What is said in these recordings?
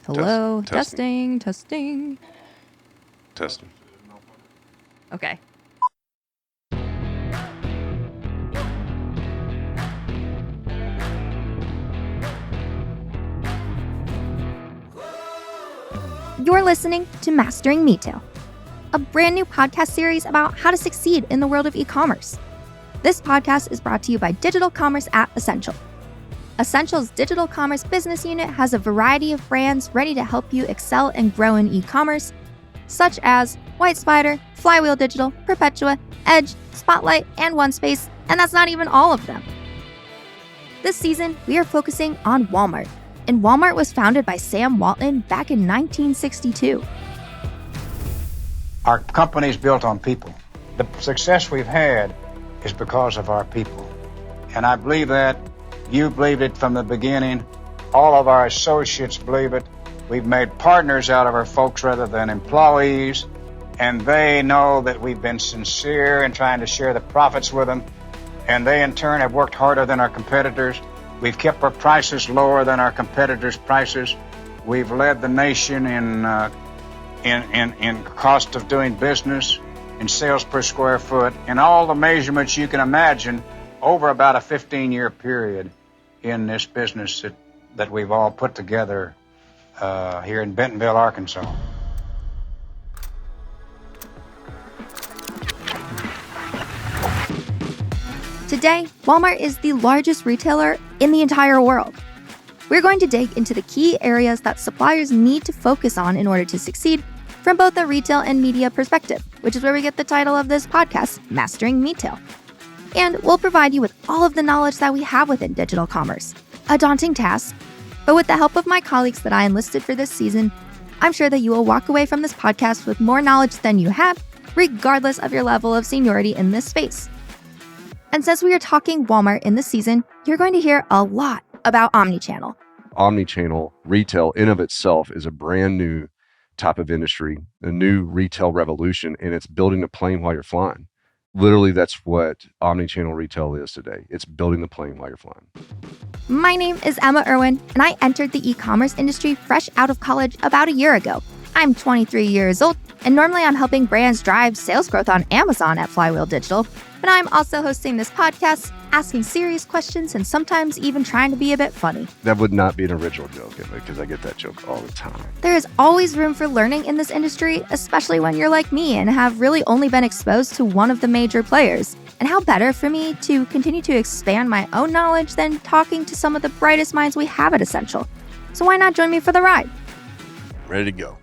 Hello? Testing. Testing. Okay. You're listening to Mastering Retail, a brand new podcast series about how to succeed in the world of e-commerce. This podcast is brought to you by Digital Commerce at Essential. Essential's digital commerce business unit has a variety of brands ready to help you excel and grow in e-commerce, such as WhyteSpyder, Flywheel Digital, Perpetua, Edge, Spotlight, and OneSpace, and that's not even all of them. This season, we are focusing on Walmart, and Walmart was founded by Sam Walton back in 1962. Our company's built on people. The success we've had is because of our people. And I believe that. You believed it from the beginning. All of our associates believe it. We've made partners out of our folks rather than employees. And they know that we've been sincere in trying to share the profits with them. And they, in turn, have worked harder than our competitors. We've kept our prices lower than our competitors' prices. We've led the nation in cost of doing business, in sales per square foot, in all the measurements you can imagine over about a 15-year period in this business that we've all put together here in Bentonville, Arkansas. Today, Walmart is the largest retailer in the entire world. We're going to dig into the key areas that suppliers need to focus on in order to succeed from both a retail and media perspective, which is where we get the title of this podcast, Mastering Retail. And we'll provide you with all of the knowledge that we have within digital commerce. A daunting task, but with the help of my colleagues that I enlisted for this season, I'm sure that you will walk away from this podcast with more knowledge than you had, regardless of your level of seniority in this space. And since we are talking Walmart in this season, you're going to hear a lot about omnichannel. Omnichannel retail in of itself is a brand new type of industry, a new retail revolution, and it's building a plane while you're flying. Literally, that's what omnichannel retail is today. It's building the plane while you're flying. My name is Emma Irwin, and I entered the e-commerce industry fresh out of college about a year ago. I'm 23 years old, and normally I'm helping brands drive sales growth on Amazon at Flywheel Digital, but I'm also hosting this podcast, asking serious questions, and sometimes even trying to be a bit funny. That would not be an original joke, because I get that joke all the time. There is always room for learning in this industry, especially when you're like me and have really only been exposed to one of the major players. And how better for me to continue to expand my own knowledge than talking to some of the brightest minds we have at Essential. So why not join me for the ride? Ready to go.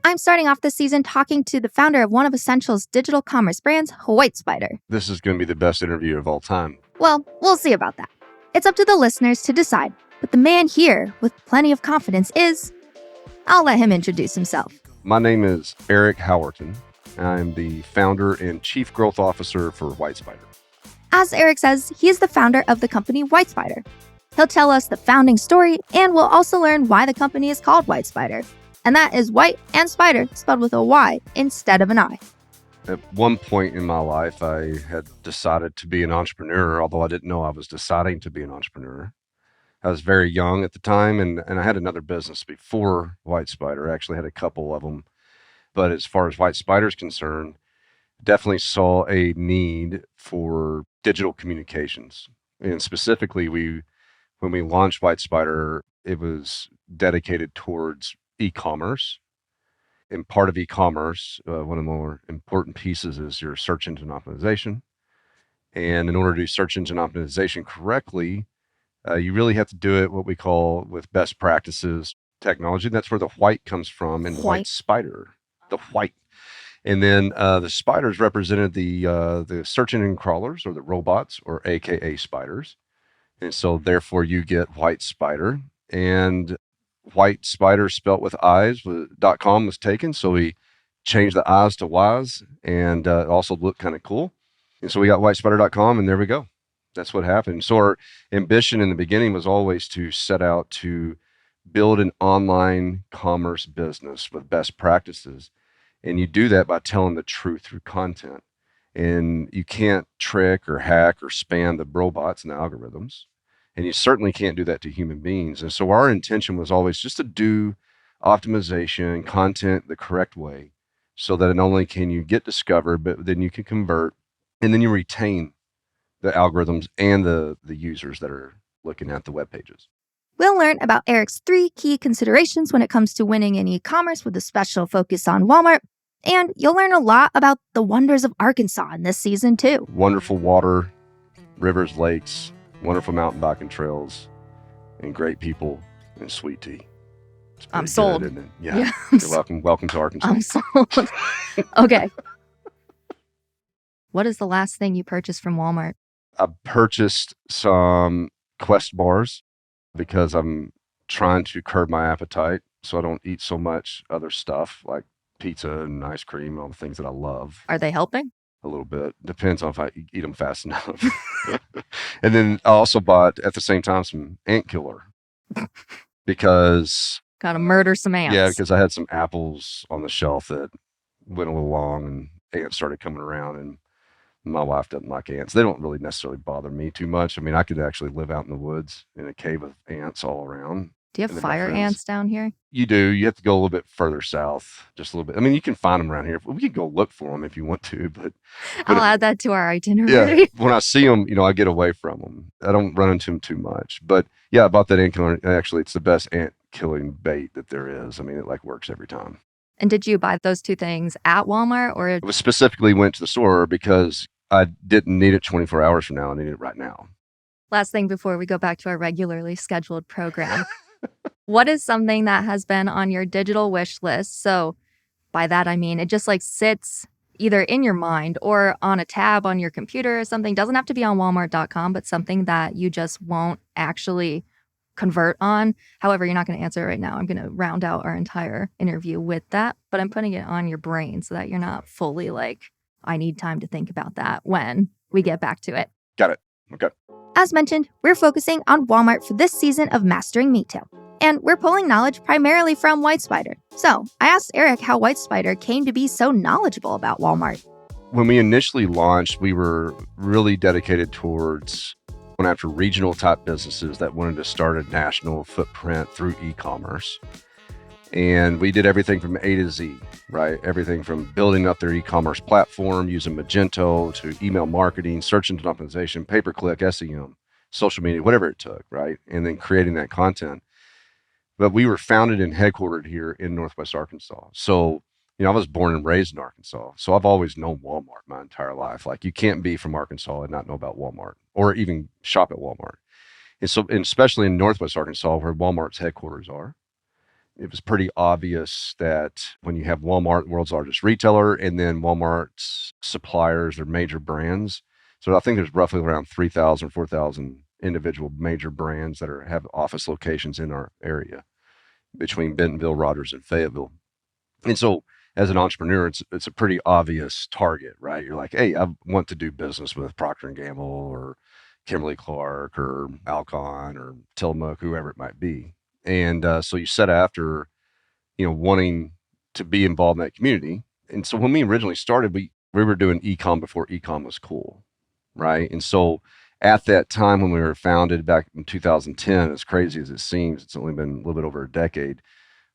I'm starting off this season talking to the founder of one of Essential's digital commerce brands, WhyteSpyder. This is going to be the best interview of all time. Well, we'll see about that. It's up to the listeners to decide, but the man here with plenty of confidence is... I'll let him introduce himself. My name is Eric Howerton. I'm the founder and chief growth officer for WhyteSpyder. As Eric says, he is the founder of the company WhyteSpyder. He'll tell us the founding story, and we'll also learn why the company is called WhyteSpyder. And that is white and spider spelled with a Y instead of an I. At one point in my life, I had decided to be an entrepreneur, although I didn't know I was deciding to be an entrepreneur. I was very young at the time, and I had another business before WhyteSpyder. I actually had a couple of them. But as far as WhyteSpyder is concerned, definitely saw a need for digital communications. And specifically, when we launched WhyteSpyder, it was dedicated towards e-commerce. And part of e-commerce, one of the more important pieces is your search engine optimization. And in order to do search engine optimization correctly, you really have to do it what we call with best practices technology. That's where the white comes from in WhyteSpyder, the white. And then the spiders represented the search engine crawlers or the robots or AKA spiders. And so therefore you get WhyteSpyder. And WhyteSpyder spelt with I's .com was taken. So we changed the I's to Y's, and it also looked kind of cool. And so we got WhyteSpyder.com, and there we go. That's what happened. So our ambition in the beginning was always to set out to build an online commerce business with best practices. And you do that by telling the truth through content. And you can't trick or hack or spam the robots and the algorithms. And you certainly can't do that to human beings. And so our intention was always just to do optimization, content the correct way, so that not only can you get discovered, but then you can convert, and then you retain the algorithms and the users that are looking at the web pages. We'll learn about Eric's 3 key considerations when it comes to winning in e-commerce with a special focus on Walmart. And you'll learn a lot about the wonders of Arkansas in this season, too. Wonderful water, rivers, lakes, wonderful mountain biking trails, and great people and sweet tea. I'm sold. Good, isn't it? Yeah. You're welcome. Welcome to Arkansas. I'm sold. Okay. What is the last thing you purchased from Walmart? I purchased some Quest bars because I'm trying to curb my appetite so I don't eat so much other stuff like pizza and ice cream and all the things that I love. Are they helping? A little bit. Depends on if I eat them fast enough. And then I also bought, at the same time, some ant killer because... Gotta murder some ants. Yeah, because I had some apples on the shelf that went a little long and ants started coming around, and my wife doesn't like ants. They don't really necessarily bother me too much. I mean, I could actually live out in the woods in a cave with ants all around. Do you have fire ants down here? You do. You have to go a little bit further south, just a little bit. I mean, you can find them around here. We can go look for them if you want to, but I'll add that to our itinerary. Yeah, when I see them, I get away from them. I don't run into them too much. But yeah, I bought that ant killer. Actually, it's the best ant killing bait that there is. I mean, it works every time. And did you buy those 2 things at Walmart, or? It was specifically went to the store because I didn't need it 24 hours from now. I need it right now. Last thing before we go back to our regularly scheduled program. What is something that has been on your digital wish list? So by that, I mean, it just sits either in your mind or on a tab on your computer or something. Doesn't have to be on walmart.com, but something that you just won't actually convert on. However, you're not going to answer it right now. I'm going to round out our entire interview with that, but I'm putting it on your brain so that you're not fully I need time to think about that when we get back to it. Got it. Okay. As mentioned, we're focusing on Walmart for this season of Mastering Retail. And we're pulling knowledge primarily from WhyteSpyder. So I asked Eric how WhyteSpyder came to be so knowledgeable about Walmart. When we initially launched, we were really dedicated towards going after regional type businesses that wanted to start a national footprint through e-commerce. And we did everything from A to Z, right? Everything from building up their e-commerce platform, using Magento, to email marketing, search engine optimization, pay-per-click, SEM, social media, whatever it took, right? And then creating that content. But we were founded and headquartered here in Northwest Arkansas. So, I was born and raised in Arkansas. So I've always known Walmart my entire life. You can't be from Arkansas and not know about Walmart or even shop at Walmart. And especially in Northwest Arkansas, where Walmart's headquarters are, it was pretty obvious that when you have Walmart, the world's largest retailer, and then Walmart's suppliers, their major brands. So I think there's roughly around 3,000, 4,000 individual major brands that have office locations in our area between Bentonville, Rogers, and Fayetteville. And so as an entrepreneur, it's a pretty obvious target, right? You're like, hey, I want to do business with Procter & Gamble or Kimberly-Clark or Alcon or Tillamook, whoever it might be. And so you set after, wanting to be involved in that community. And so when we originally started, we were doing e-com before e-com was cool, right? And so at that time when we were founded back in 2010, as crazy as it seems, it's only been a little bit over a decade,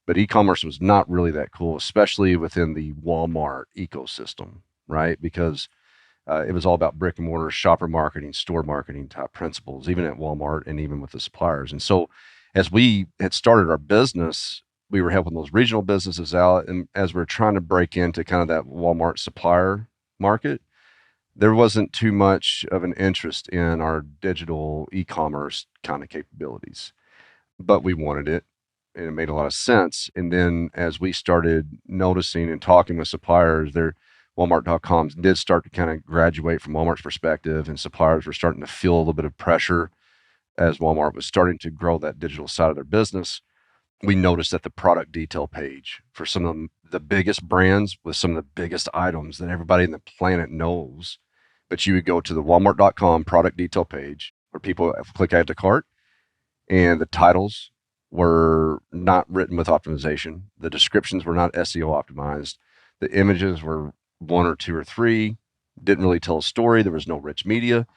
but e-commerce was not really that cool, especially within the Walmart ecosystem, right? Because it was all about brick and mortar, shopper marketing, store marketing type principles, even at Walmart and even with the suppliers. And so as we had started our business, we were helping those regional businesses out. And as we're trying to break into kind of that Walmart supplier market, there wasn't too much of an interest in our digital e-commerce kind of capabilities, but we wanted it and it made a lot of sense. And then as we started noticing and talking with suppliers, their Walmart.com did start to kind of graduate from Walmart's perspective, and suppliers were starting to feel a little bit of pressure as Walmart was starting to grow that digital side of their business. We noticed that the product detail page for some of the biggest brands with some of the biggest items that everybody on the planet knows, but you would go to the Walmart.com product detail page where people click add to cart, and the titles were not written with optimization. The descriptions were not SEO optimized. The images were 1 or 2 or 3, didn't really tell a story. There was no rich media.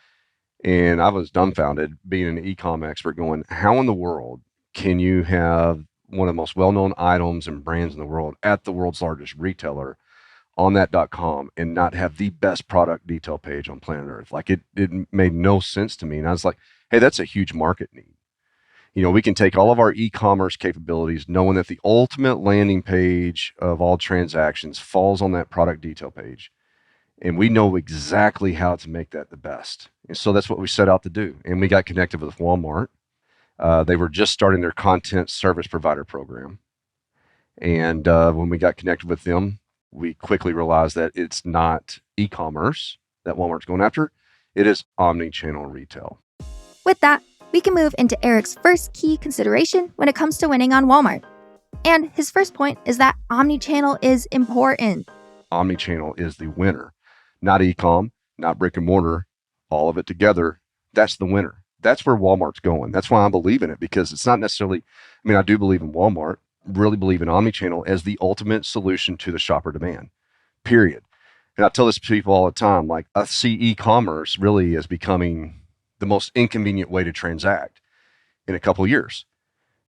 And I was dumbfounded being an e-com expert going, how in the world can you have one of the most well-known items and brands in the world at the world's largest retailer on that .com and not have the best product detail page on planet Earth. Like it made no sense to me. And I was like, hey, that's a huge market need. We can take all of our e-commerce capabilities, knowing that the ultimate landing page of all transactions falls on that product detail page. And we know exactly how to make that the best. And so that's what we set out to do. And we got connected with Walmart. They were just starting their content service provider program. And when we got connected with them, we quickly realized that it's not e-commerce that Walmart's going after. It is omnichannel retail. With that, we can move into Eric's first key consideration when it comes to winning on Walmart. And his first point is that omnichannel is important. Omnichannel is the winner, not e-com, not brick and mortar, all of it together. That's the winner. That's where Walmart's going. That's why I believe in it, because it's not necessarily, I do believe in Walmart, really believe in omnichannel as the ultimate solution to the shopper demand, period. And I tell this to people all the time, like I see e-commerce really as becoming the most inconvenient way to transact in a couple of years.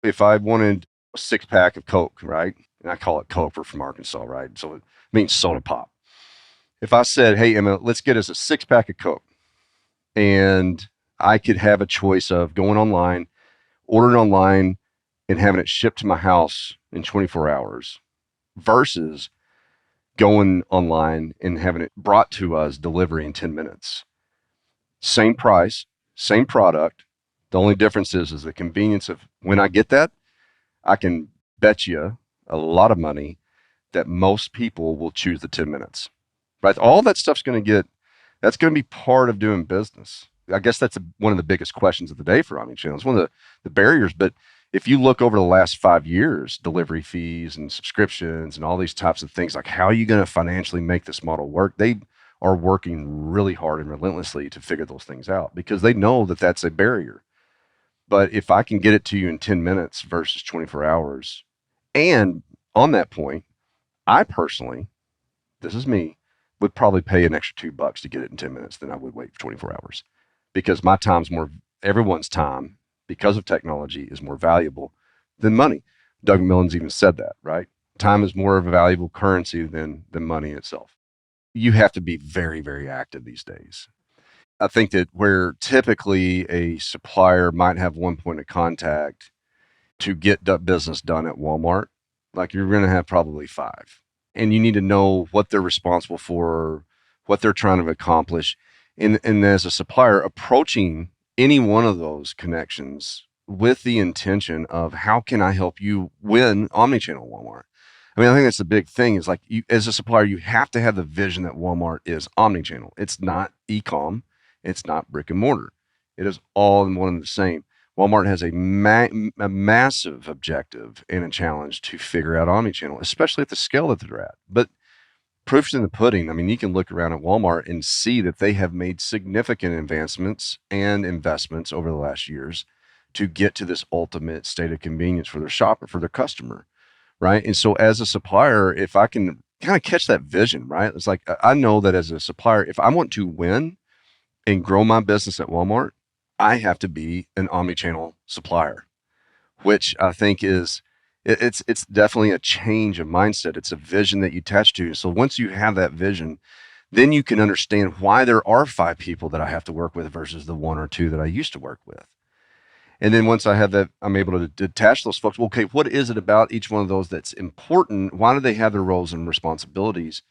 If I wanted a 6-pack of Coke, right? And I call it Coke, we're from Arkansas, right? So it means soda pop. If I said, hey, Emma, let's get us a 6-pack of Coke, and I could have a choice of going online, ordering online, and having it shipped to my house in 24 hours versus going online and having it brought to us delivery in 10 minutes. Same price, same product. The only difference is the convenience of when I get that, I can bet you a lot of money that most people will choose the 10 minutes, right? All that stuff's that's going to be part of doing business. I guess that's one of the biggest questions of the day for omnichannel. It's one of the barriers, but if you look over the last 5 years, delivery fees and subscriptions and all these types of things, like how are you going to financially make this model work? They are working really hard and relentlessly to figure those things out because they know that that's a barrier. But if I can get it to you in 10 minutes versus 24 hours, and on that point, I personally, this is me, would probably pay an extra $2 to get it in 10 minutes than I would wait for 24 hours because my time's everyone's time because of technology is more valuable than money. Doug Millen's even said that, right? Time is more of a valuable currency than money itself. You have to be very, very active these days. I think that where typically a supplier might have one point of contact to get business done at Walmart, like you're going to have probably 5. And you need to know what they're responsible for, what they're trying to accomplish. And as a supplier, approaching any one of those connections with the intention of how can I help you win omnichannel Walmart? I think that's the big thing is like you, as a supplier, you have to have the vision that Walmart is omnichannel. It's not e-com. It's not brick and mortar. It is all in one and the same. Walmart has a massive objective and a challenge to figure out omnichannel, especially at the scale that they're at. But proof's in the pudding. You can look around at Walmart and see that they have made significant advancements and investments over the last years to get to this ultimate state of convenience for their shopper, for their customer, right? And so as a supplier, if I can kind of catch that vision, right? It's like, I know that as a supplier, if I want to win and grow my business at Walmart, I have to be an omnichannel supplier, which I think is, it's definitely a change of mindset. It's a vision that you attach to. So once you have that vision, then you can understand why there are 5 people that I have to work with versus the 1 or 2 that I used to work with. And then once I have that, I'm able to detach those folks. Well, okay, what is it about each one of those that's important? Why do they have their roles and responsibilities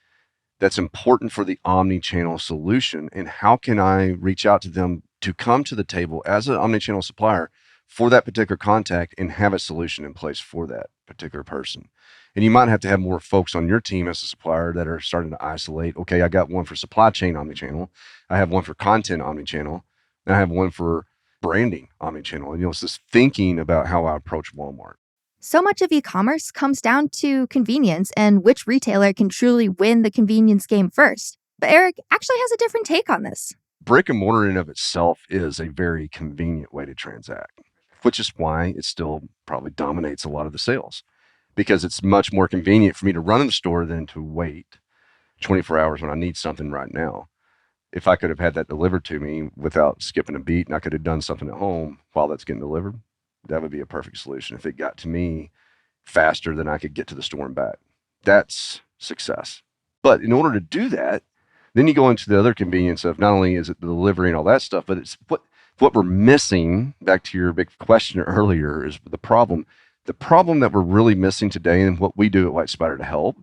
that's important for the omnichannel solution? And how can I reach out to them to come to the table as an omnichannel supplier for that particular contact and have a solution in place for that particular person? And you might have to have more folks on your team as a supplier that are starting to isolate. Okay, I got one for supply chain omnichannel. I have one for content omnichannel. And I have one for branding omnichannel. And it's this thinking about how I approach Walmart. So much of e-commerce comes down to convenience and which retailer can truly win the convenience game first. But Eric actually has a different take on this. Brick and mortar in and of itself is a very convenient way to transact, which is why it still probably dominates a lot of the sales, because it's much more convenient for me to run in the store than to wait 24 hours when I need something right now. If I could have had that delivered to me without skipping a beat and I could have done something at home while that's getting delivered, that would be a perfect solution. If it got to me faster than I could get to the store and back. That's success. But in order to do that, then you go into the other convenience of not only is it the delivery and all that stuff, but it's what we're missing. Back to your big question earlier is the problem. The problem that we're really missing today, and what we do at WhyteSpyder to help,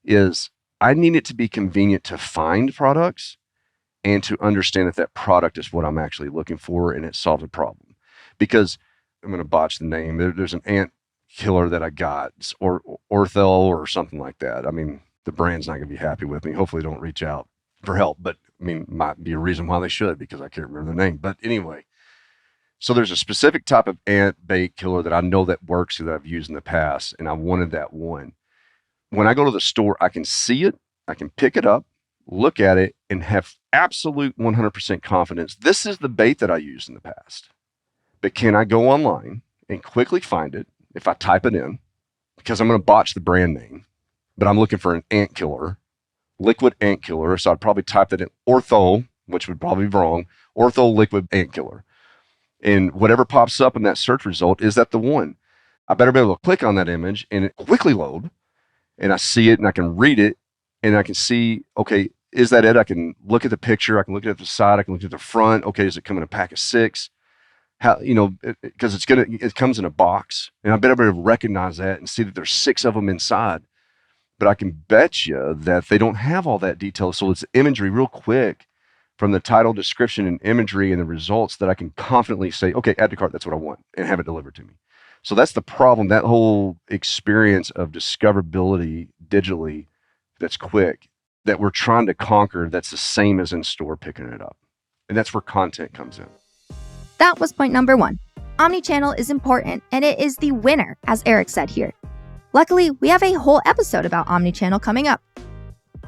is I need it to be convenient to find products and to understand that that product is what I'm actually looking for and it solves a problem. Because I'm going to botch the name. There's an ant killer that I got, or Ortho or something like that. I mean, the brand's not going to be happy with me. Hopefully they don't reach out for help, but I mean, might be a reason why they should, because I can't remember the name. But anyway, so there's a specific type of ant bait killer that I know that works, that I've used in the past, and I wanted that one. When I go to the store, I can see it, I can pick it up, look at it, and have absolute 100% confidence. This is the bait that I used in the past. But can I go online and quickly find it if I type it in? Because I'm going to botch the brand name, but I'm looking for an ant killer, liquid ant killer. So I'd probably type that in Ortho, which would probably be wrong, Ortho liquid ant killer. And whatever pops up in that search result, is that the one? I better be able to click on that image and it quickly load, and I see it and I can read it and I can see, okay, is that it? I can look at the picture. I can look at the side. I can look at the front. Okay, does it come in a pack of 6? How, because it comes in a box, and I better be able to recognize that and see that there's 6 of them inside. But I can bet you that they don't have all that detail. So it's imagery real quick from the title, description, and imagery and the results that I can confidently say, okay, add to cart, that's what I want, and have it delivered to me. So that's the problem. That whole experience of discoverability digitally that's quick, that we're trying to conquer, that's the same as in store picking it up. And that's where content comes in. That was point number 1. Omnichannel is important, and it is the winner, as Eric said here. Luckily, we have a whole episode about omnichannel coming up.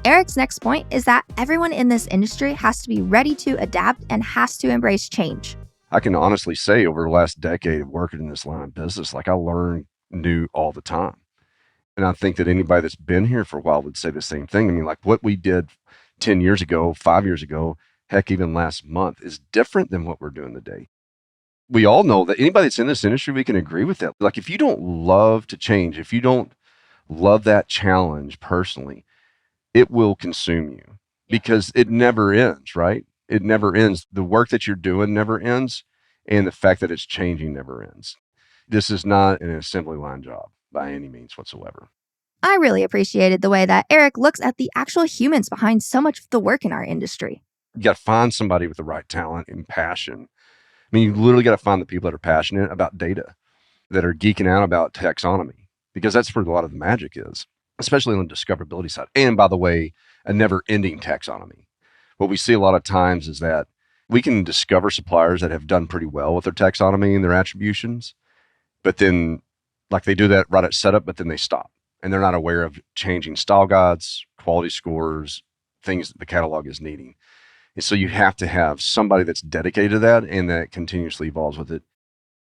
Eric's next point is that everyone in this industry has to be ready to adapt and has to embrace change. I can honestly say over the last decade of working in this line of business, like I learn new all the time. And I think that anybody that's been here for a while would say the same thing. I mean, like what we did 10 years ago, 5 years ago, heck, even last month is different than what we're doing today. We all know that anybody that's in this industry, we can agree with that. Like if you don't love to change, if you don't love that challenge personally, it will consume you because it never ends, right? It never ends. The work that you're doing never ends, and the fact that it's changing never ends. This is not an assembly line job by any means whatsoever. I really appreciated the way that Eric looks at the actual humans behind so much of the work in our industry. You got to find somebody with the right talent and passion. I mean, you literally got to find the people that are passionate about data, that are geeking out about taxonomy, because that's where a lot of the magic is, especially on the discoverability side. And by the way, a never-ending taxonomy. What we see a lot of times is that we can discover suppliers that have done pretty well with their taxonomy and their attributions, but then like they do that right at setup, but then they stop and they're not aware of changing style guides, quality scores, things that the catalog is needing. And so you have to have somebody that's dedicated to that and that continuously evolves with it.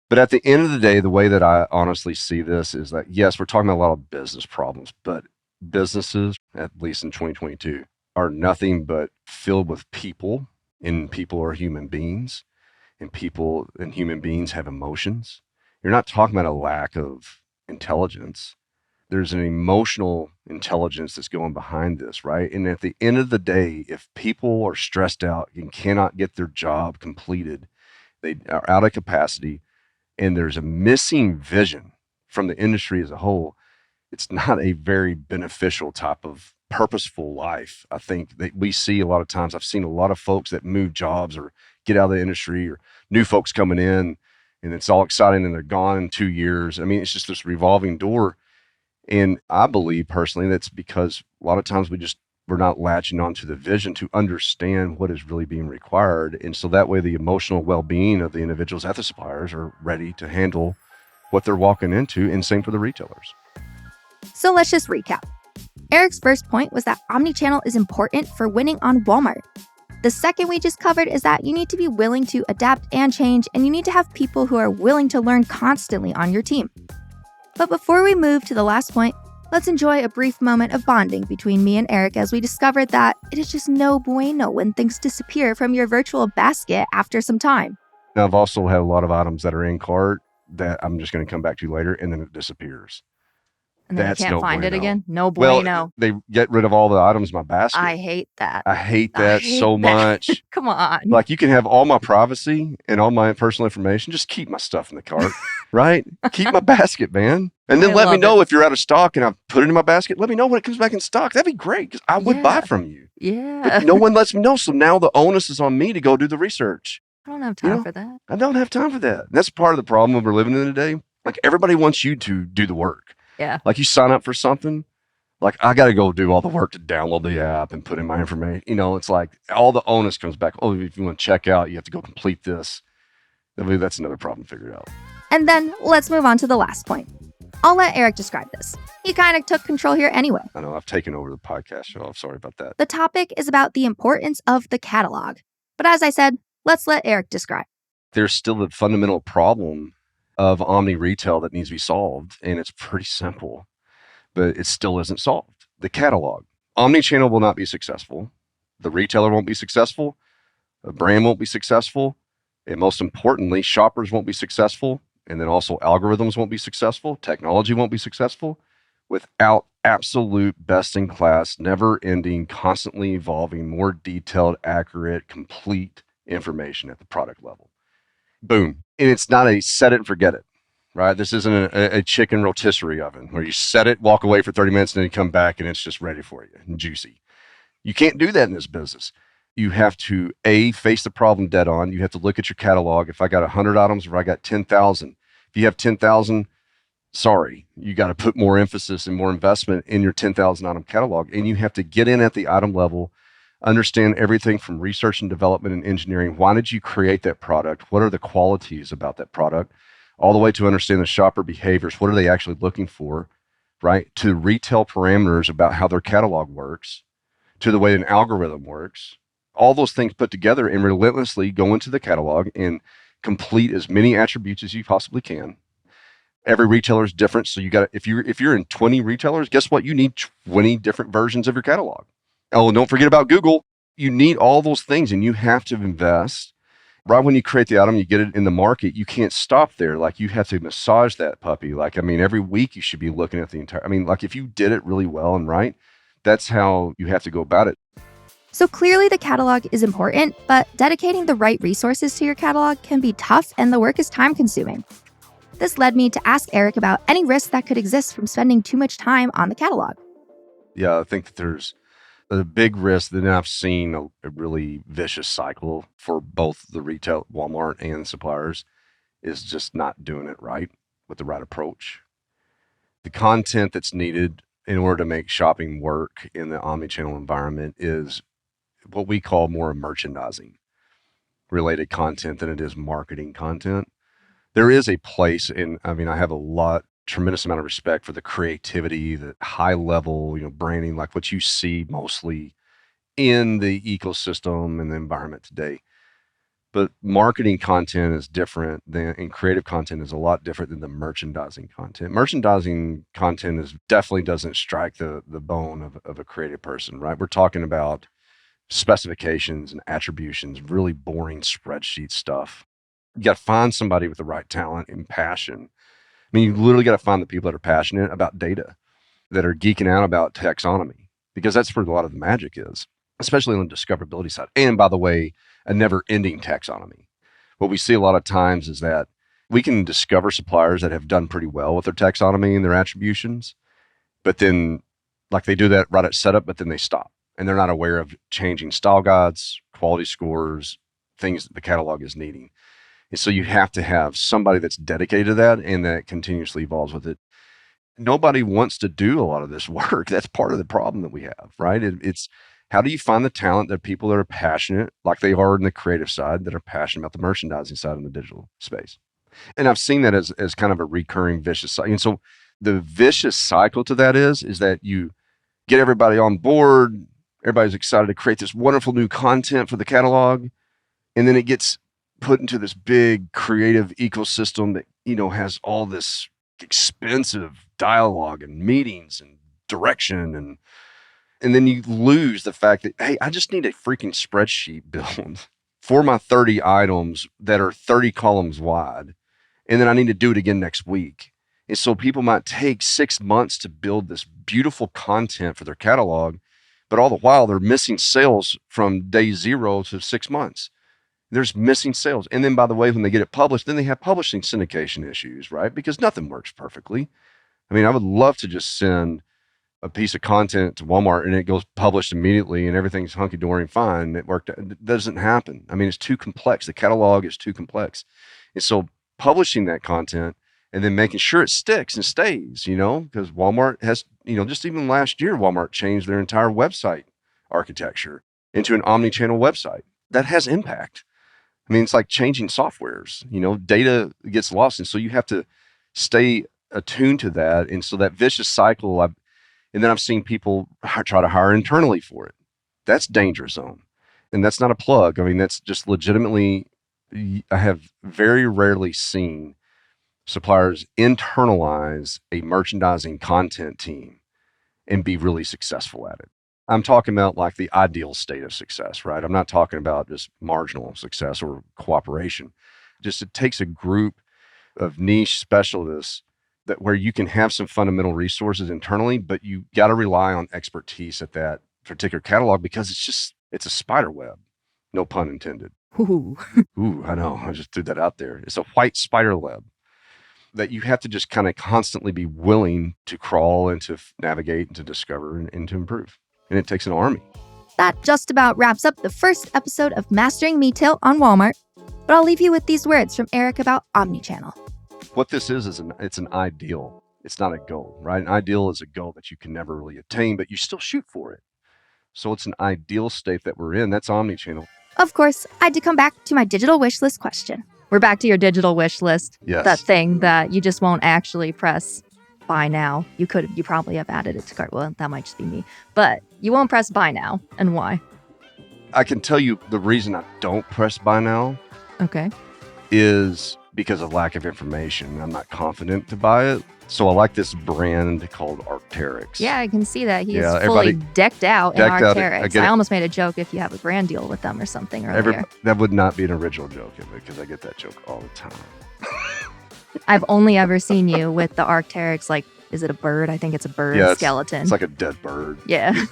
But at the end of the day, the way that I honestly see this is that, yes, we're talking about a lot of business problems, but businesses, at least in 2022, are nothing but filled with people, and people are human beings, and people and human beings have emotions. You're not talking about a lack of intelligence. There's an emotional intelligence that's going behind this, right? And at the end of the day, if people are stressed out and cannot get their job completed, they are out of capacity, and there's a missing vision from the industry as a whole, it's not a very beneficial type of purposeful life. I think that we see a lot of times, I've seen a lot of folks that move jobs or get out of the industry, or new folks coming in, and it's all exciting and they're gone in 2 years. I mean, it's just this revolving door. And I believe personally that's because a lot of times we're not latching onto the vision to understand what is really being required. And so that way the emotional well-being of the individuals at the suppliers are ready to handle what they're walking into, and same for the retailers. So let's just recap. Eric's first point was that omnichannel is important for winning on Walmart. The second we just covered is that you need to be willing to adapt and change, and you need to have people who are willing to learn constantly on your team. But before we move to the last point, let's enjoy a brief moment of bonding between me and Eric as we discovered that it is just no bueno when things disappear from your virtual basket after some time. Now, I've also had a lot of items that are in cart that I'm just going to come back to later, and then it disappears. And then That's you can't no find it bueno. again? No Well, bueno. they get rid of all the items in my basket. I hate that. I hate I that hate so that. much. Come on. Like, you can have all my privacy and all my personal information. Just keep my stuff in the cart, right? Keep my basket, man. And then I let me love know it. if you're out of stock and I've put it in my basket. Let me know when it comes back in stock. That'd be great because I would buy Yeah. from you. Yeah. But no one lets me know. So now the onus is on me to go do the research. I don't have time for that. I don't have time for that. That's part of the problem we're living in today. Like, everybody wants you to do the work. Yeah. Like, you sign up for something. Like, I got to go do all the work to download the app and put in my information. It's like all the onus comes back. Oh, if you want to check out, you have to go complete this. I believe that's another problem figured out. And then let's move on to the last point. I'll let Eric describe this. He kind of took control here anyway. I know I've taken over the podcast show. I'm sorry about that. The topic is about the importance of the catalog. But as I said, let's let Eric describe. There's still the fundamental problem of omni retail that needs to be solved, and it's pretty simple, but it still isn't solved. The catalog. Omnichannel will not be successful. The retailer won't be successful. The brand won't be successful. And most importantly, shoppers won't be successful. And then also algorithms won't be successful. Technology won't be successful without absolute best-in-class, never-ending, constantly evolving, more detailed, accurate, complete information at the product level. Boom. And it's not a set it and forget it, right? This isn't a chicken rotisserie oven where you set it, walk away for 30 minutes, and then you come back and it's just ready for you and juicy. You can't do that in this business. You have to, face the problem dead on. You have to look at your catalog. If I got 100 items, or if I got 10,000, if you have 10,000, sorry, you got to put more emphasis and more investment in your 10,000 item catalog. And you have to get in at the item level, understand everything from research and development and engineering. Why did you create that product? What are the qualities about that product? All the way to understand the shopper behaviors. What are they actually looking for, right? To retail parameters about how their catalog works, to the way an algorithm works. All those things put together, and relentlessly go into the catalog and complete as many attributes as you possibly can. Every retailer is different. So you got, if you're in 20 retailers, guess what? You need 20 different versions of your catalog. Oh, and don't forget about Google. You need all those things, and you have to invest. Right when you create the item, you get it in the market, you can't stop there. Like, you have to massage that puppy. Like, every week you should be looking at the entire, like, if you did it really well and right, that's how you have to go about it. So clearly the catalog is important, but dedicating the right resources to your catalog can be tough and the work is time consuming. This led me to ask Eric about any risks that could exist from spending too much time on the catalog. Yeah, I think that there's a big risk that I've seen a really vicious cycle for both the retail, Walmart, and suppliers, is just not doing it right with the right approach. The content that's needed in order to make shopping work in the omnichannel environment is what we call more merchandising related content than it is marketing content. There is a place in, I have tremendous amount of respect for the creativity, the high level, branding, like what you see mostly in the ecosystem and the environment today. But marketing content is different and creative content is a lot different than the merchandising content. Merchandising content definitely doesn't strike the bone of a creative person, right? We're talking about specifications and attributions, really boring spreadsheet stuff. You got to find somebody with the right talent and passion. You literally got to find the people that are passionate about data, that are geeking out about taxonomy, because that's where a lot of the magic is, especially on the discoverability side. And by the way, a never-ending taxonomy. What we see a lot of times is that we can discover suppliers that have done pretty well with their taxonomy and their attributions, but then, like, they do that right at setup, but then they stop. And they're not aware of changing style guides, quality scores, things that the catalog is needing. And so you have to have somebody that's dedicated to that and that continuously evolves with it. Nobody wants to do a lot of this work. That's part of the problem that we have, right? It's how do you find the talent that people that are passionate, like they are in the creative side, that are passionate about the merchandising side in the digital space. And I've seen that as kind of a recurring vicious cycle. And so the vicious cycle to that is that you get everybody on board. Everybody's excited to create this wonderful new content for the catalog. And then it gets put into this big creative ecosystem that, has all this expensive dialogue and meetings and direction. And then you lose the fact that, hey, I just need a freaking spreadsheet built for my 30 items that are 30 columns wide. And then I need to do it again next week. And so people might take 6 months to build this beautiful content for their catalog, but all the while they're missing sales from day 0 to 6 months. There's missing sales. And then, by the way, when they get it published, then they have publishing syndication issues, right? Because nothing works perfectly. I mean, I would love to just send a piece of content to Walmart and it goes published immediately and everything's hunky-dory and fine. It worked. It doesn't happen. I mean, it's too complex. The catalog is too complex. And so publishing that content and then making sure it sticks and stays, because Walmart has, just even last year, Walmart changed their entire website architecture into an omnichannel website. That has impact. I mean, it's like changing softwares, data gets lost. And so you have to stay attuned to that. And so that vicious cycle, and then I've seen people try to hire internally for it. That's danger zone. And that's not a plug. I mean, that's just legitimately, I have very rarely seen suppliers internalize a merchandising content team and be really successful at it. I'm talking about like the ideal state of success, right? I'm not talking about just marginal success or cooperation. Just it takes a group of niche specialists that where you can have some fundamental resources internally, but you got to rely on expertise at that particular catalog because it's a spider web. No pun intended. Ooh. Ooh, I know. I just threw that out there. It's a WhyteSpyder web that you have to just kind of constantly be willing to crawl and to navigate and to discover and to improve. And it takes an army. That just about wraps up the first episode of Mastering Retail on Walmart. But I'll leave you with these words from Eric about omnichannel. What this is it's an ideal. It's not a goal, right? An ideal is a goal that you can never really attain, but you still shoot for it. So it's an ideal state that we're in. That's omnichannel. Of course, I had to come back to my digital wish list question. We're back to your digital wish list. Yes. That thing that you just won't actually press buy now. You probably have added it to cart. Well, that might just be me. But you won't press buy now. And why? I can tell you the reason I don't press buy now Okay. is because of lack of information. I'm not confident to buy it. So I like this brand called Arc'teryx. Yeah, I can see that. He's Yeah, fully everybody decked out in decked out. Arc'teryx. I almost made a joke if you have a brand deal with them or something earlier. That would not be an original joke because I get that joke all the time. I've only ever seen you with the Arc'teryx, like, is it a bird? I think it's a bird skeleton. It's like a dead bird. Yeah.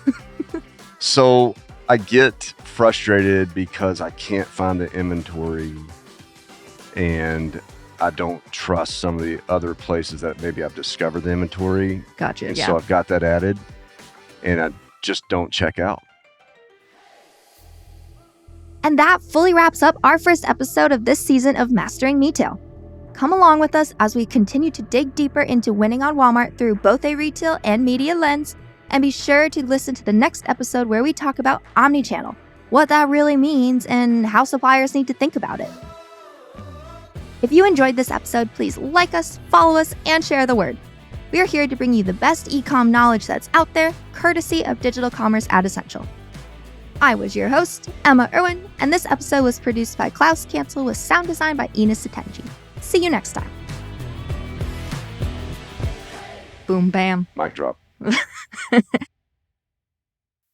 So I get frustrated because I can't find the inventory and I don't trust some of the other places that maybe I've discovered the inventory. Gotcha. And Yeah. so I've got that added and I just don't check out. And that fully wraps up our first episode of this season of Mastering Retail. Come along with us as we continue to dig deeper into winning on Walmart through both a retail and media lens, and be sure to listen to the next episode where we talk about omnichannel, what that really means, and how suppliers need to think about it. If you enjoyed this episode, please like us, follow us, and share the word. We are here to bring you the best e-com knowledge that's out there, courtesy of Digital Commerce at Essential. I was your host, Emma Irwin, and this episode was produced by Klaus Cancel with sound design by Ina Satenji. See you next time. Boom, bam. Mic drop.